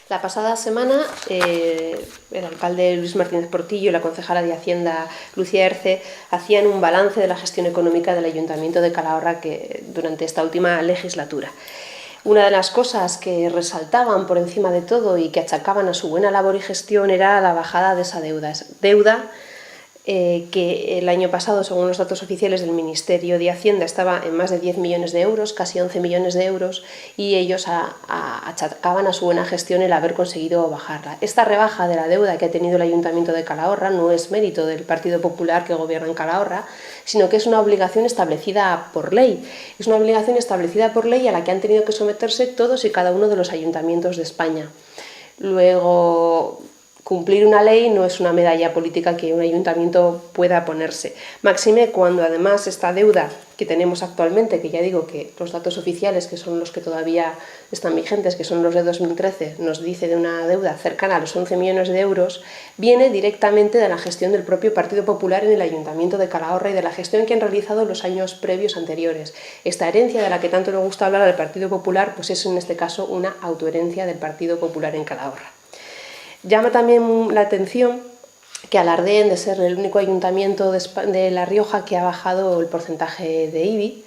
La pasada semana, el alcalde Luis Martínez Portillo y la concejala de Hacienda Lucía Erce hacían un balance de la gestión económica del Ayuntamiento de Calahorra durante esta última legislatura. Una de las cosas que resaltaban por encima de todo y que achacaban a su buena labor y gestión era la bajada de esa deuda que el año pasado, según los datos oficiales del Ministerio de Hacienda, estaba en más de 10 millones de euros, casi 11 millones de euros, y ellos achacaban a su buena gestión el haber conseguido bajarla. Esta rebaja de la deuda que ha tenido el Ayuntamiento de Calahorra no es mérito del Partido Popular que gobierna en Calahorra, sino que es una obligación establecida por ley. Es una obligación establecida por ley a la que han tenido que someterse todos y cada uno de los ayuntamientos de España. Luego, cumplir una ley no es una medalla política que un ayuntamiento pueda ponerse. Máxime cuando además esta deuda que tenemos actualmente, que ya digo que los datos oficiales, que son los que todavía están vigentes, que son los de 2013, nos dice de una deuda cercana a los 11 millones de euros, viene directamente de la gestión del propio Partido Popular en el Ayuntamiento de Calahorra y de la gestión que han realizado los años previos anteriores. Esta herencia de la que tanto le gusta hablar al Partido Popular, pues es en este caso una autoherencia del Partido Popular en Calahorra. Llama también la atención que alardeen de ser el único ayuntamiento de La Rioja que ha bajado el porcentaje de IBI,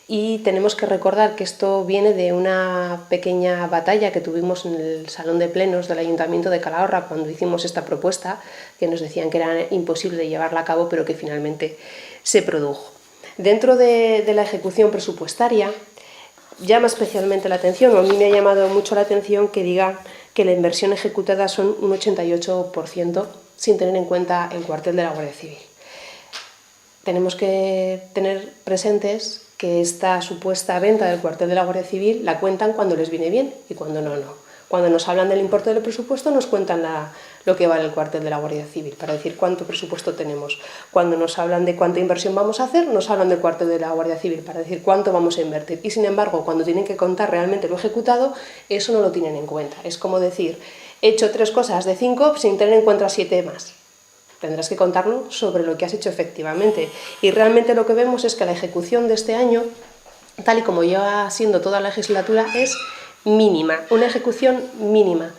y tenemos que recordar que esto viene de una pequeña batalla que tuvimos en el Salón de Plenos del Ayuntamiento de Calahorra cuando hicimos esta propuesta, que nos decían que era imposible llevarla a cabo, pero que finalmente se produjo. Dentro de la ejecución presupuestaria, llama especialmente la atención, o a mí me ha llamado mucho la atención que digan que la inversión ejecutada son un 88% sin tener en cuenta el cuartel de la Guardia Civil. Tenemos que tener presentes que esta supuesta venta del cuartel de la Guardia Civil la cuentan cuando les viene bien y cuando no. Cuando nos hablan del importe del presupuesto nos cuentan lo que vale el cuartel de la Guardia Civil para decir cuánto presupuesto tenemos. Cuando nos hablan de cuánta inversión vamos a hacer, nos hablan del cuartel de la Guardia Civil para decir cuánto vamos a invertir. Y sin embargo, cuando tienen que contar realmente lo ejecutado, eso no lo tienen en cuenta. Es como decir, he hecho 3 cosas de 5 sin tener en cuenta 7 más. Tendrás que contarlo sobre lo que has hecho efectivamente. Y realmente lo que vemos es que la ejecución de este año, tal y como lleva siendo toda la legislatura, es mínima, una ejecución mínima.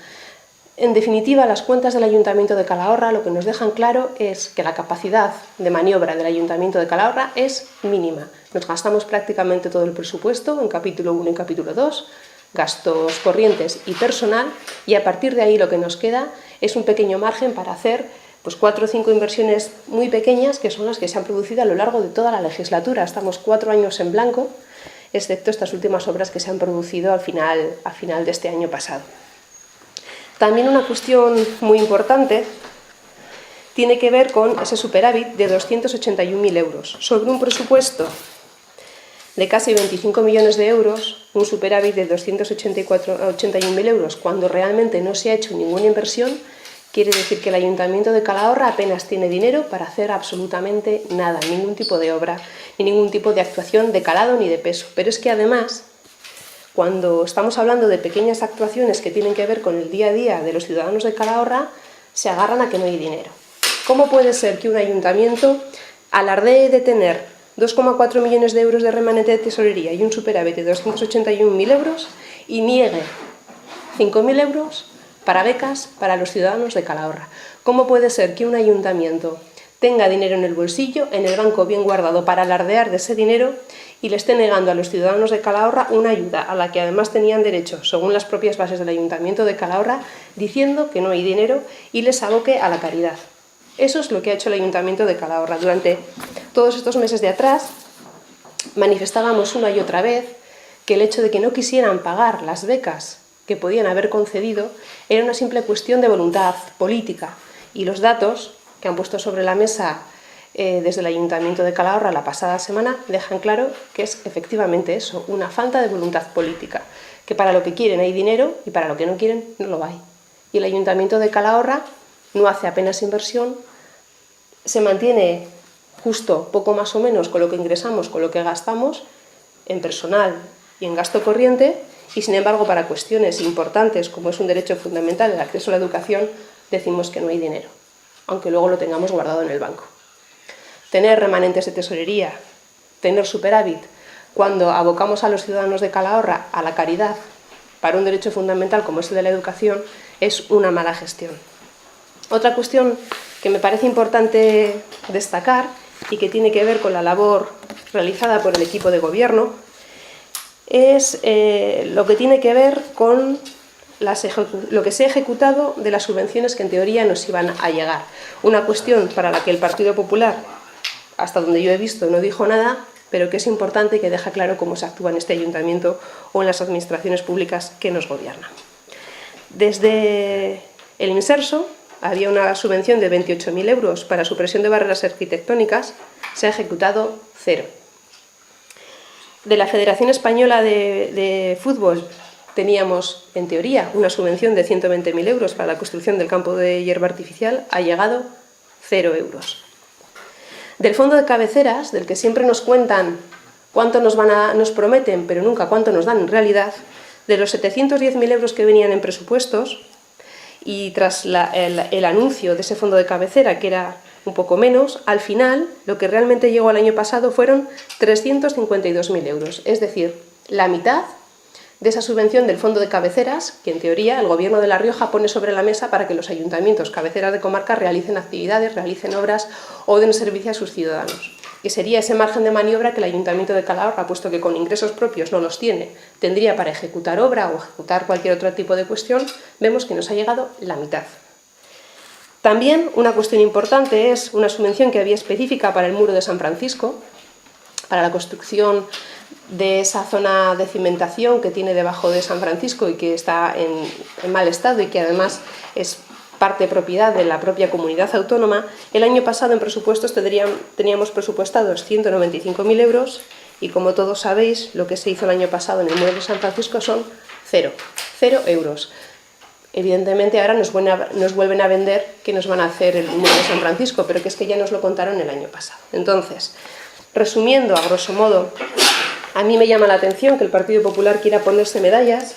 En definitiva, las cuentas del Ayuntamiento de Calahorra lo que nos dejan claro es que la capacidad de maniobra del Ayuntamiento de Calahorra es mínima. Nos gastamos prácticamente todo el presupuesto en capítulo 1 y capítulo 2, gastos corrientes y personal, y a partir de ahí lo que nos queda es un pequeño margen para hacer 4 o 5 inversiones muy pequeñas, que son las que se han producido a lo largo de toda la legislatura. Estamos 4 años en blanco, excepto estas últimas obras que se han producido al final de este año pasado. También una cuestión muy importante tiene que ver con ese superávit de 281.000 euros. Sobre un presupuesto de casi 25 millones de euros, un superávit de 281.000 euros, cuando realmente no se ha hecho ninguna inversión, quiere decir que el Ayuntamiento de Calahorra apenas tiene dinero para hacer absolutamente nada, ningún tipo de obra, ni ningún tipo de actuación de calado ni de peso. Pero es que además, cuando estamos hablando de pequeñas actuaciones que tienen que ver con el día a día de los ciudadanos de Calahorra, se agarran a que no hay dinero. ¿Cómo puede ser que un ayuntamiento alardee de tener 2,4 millones de euros de remanente de tesorería y un superávit de 281.000 euros y niegue 5.000 euros para becas para los ciudadanos de Calahorra? ¿Cómo puede ser que un ayuntamiento tenga dinero en el bolsillo, en el banco bien guardado para alardear de ese dinero, y le esté negando a los ciudadanos de Calahorra una ayuda a la que además tenían derecho, según las propias bases del Ayuntamiento de Calahorra, diciendo que no hay dinero, y les aboque a la caridad? Eso es lo que ha hecho el Ayuntamiento de Calahorra. Durante todos estos meses de atrás manifestábamos una y otra vez que el hecho de que no quisieran pagar las becas que podían haber concedido era una simple cuestión de voluntad política, y los datos que han puesto sobre la mesa desde el Ayuntamiento de Calahorra la pasada semana dejan claro que es efectivamente eso, una falta de voluntad política, que para lo que quieren hay dinero y para lo que no quieren no lo hay. Y el Ayuntamiento de Calahorra no hace apenas inversión, se mantiene justo poco más o menos con lo que ingresamos, con lo que gastamos en personal y en gasto corriente, y sin embargo para cuestiones importantes como es un derecho fundamental, el acceso a la educación, decimos que no hay dinero, aunque luego lo tengamos guardado en el banco. Tener remanentes de tesorería, tener superávit, cuando abocamos a los ciudadanos de Calahorra a la caridad para un derecho fundamental como es el de la educación es una mala gestión. Otra cuestión que me parece importante destacar y que tiene que ver con la labor realizada por el equipo de gobierno es lo que tiene que ver con lo que se ha ejecutado de las subvenciones que en teoría nos iban a llegar. Una cuestión para la que el Partido Popular, hasta donde yo he visto, no dijo nada, pero que es importante y que deja claro cómo se actúa en este ayuntamiento o en las administraciones públicas que nos gobiernan. Desde el Inserso había una subvención de 28.000 euros para supresión de barreras arquitectónicas, se ha ejecutado 0. De la Federación Española de Fútbol teníamos, en teoría, una subvención de 120.000 euros para la construcción del campo de hierba artificial, ha llegado 0 euros. Del fondo de cabeceras, del que siempre nos cuentan cuánto nos prometen, pero nunca cuánto nos dan en realidad, de los 710.000 euros que venían en presupuestos, y tras el anuncio de ese fondo de cabecera, que era un poco menos, al final lo que realmente llegó el año pasado fueron 352.000 euros, es decir, la mitad de esa subvención del fondo de cabeceras, que en teoría el Gobierno de La Rioja pone sobre la mesa para que los ayuntamientos cabeceras de comarca realicen actividades, realicen obras o den servicio a sus ciudadanos. Que sería ese margen de maniobra que el Ayuntamiento de Calahorra, puesto que con ingresos propios no los tiene, tendría para ejecutar obra o ejecutar cualquier otro tipo de cuestión, vemos que nos ha llegado la mitad. También una cuestión importante es una subvención que había específica para el muro de San Francisco, para la construcción de esa zona de cimentación que tiene debajo de San Francisco y que está en mal estado y que además es parte propiedad de la propia comunidad autónoma. El año pasado en presupuestos teníamos presupuestados 195.000 euros y, como todos sabéis, lo que se hizo el año pasado en el muro de San Francisco son 0 euros. Evidentemente ahora nos vuelven a vender que nos van a hacer el muro de San Francisco, pero que es que ya nos lo contaron el año pasado. Entonces, resumiendo a grosso modo, a mí me llama la atención que el Partido Popular quiera ponerse medallas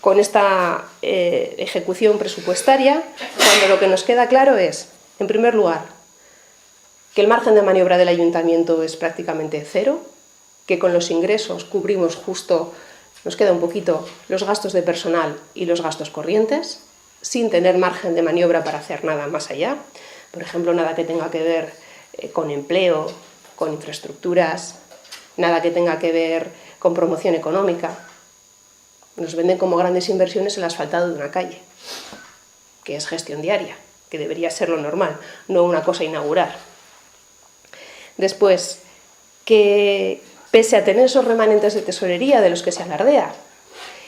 con esta ejecución presupuestaria, cuando lo que nos queda claro es, en primer lugar, que el margen de maniobra del ayuntamiento es prácticamente 0, que con los ingresos cubrimos justo, nos queda un poquito, los gastos de personal y los gastos corrientes, sin tener margen de maniobra para hacer nada más allá. Por ejemplo, nada que tenga que ver con empleo, con infraestructuras, nada que tenga que ver con promoción económica. Nos venden como grandes inversiones el asfaltado de una calle, que es gestión diaria, que debería ser lo normal, no una cosa a inaugurar. Después, que pese a tener esos remanentes de tesorería de los que se alardea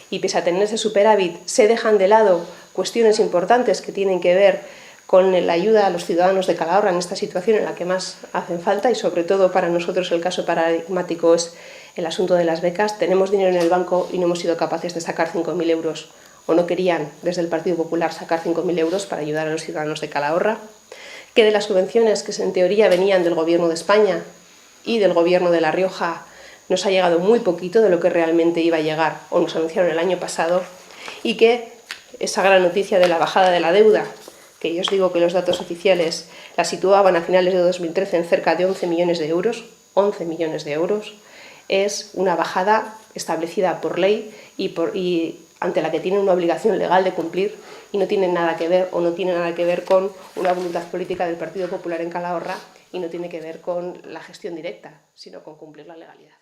y pese a tener ese superávit, se dejan de lado cuestiones importantes que tienen que ver con la ayuda a los ciudadanos de Calahorra en esta situación en la que más hacen falta, y sobre todo para nosotros el caso paradigmático es el asunto de las becas. Tenemos dinero en el banco y no hemos sido capaces de sacar 5.000 euros, o no querían desde el Partido Popular sacar 5.000 euros para ayudar a los ciudadanos de Calahorra. Que de las subvenciones que en teoría venían del Gobierno de España y del Gobierno de La Rioja nos ha llegado muy poquito de lo que realmente iba a llegar o nos anunciaron el año pasado, y que esa gran noticia de la bajada de la deuda, que yo os digo que los datos oficiales la situaban a finales de 2013 en cerca de 11 millones de euros, 11 millones de euros, es una bajada establecida por ley y ante la que tienen una obligación legal de cumplir, y no tiene nada que ver o no tiene nada que ver con una voluntad política del Partido Popular en Calahorra, y no tiene que ver con la gestión directa, sino con cumplir la legalidad.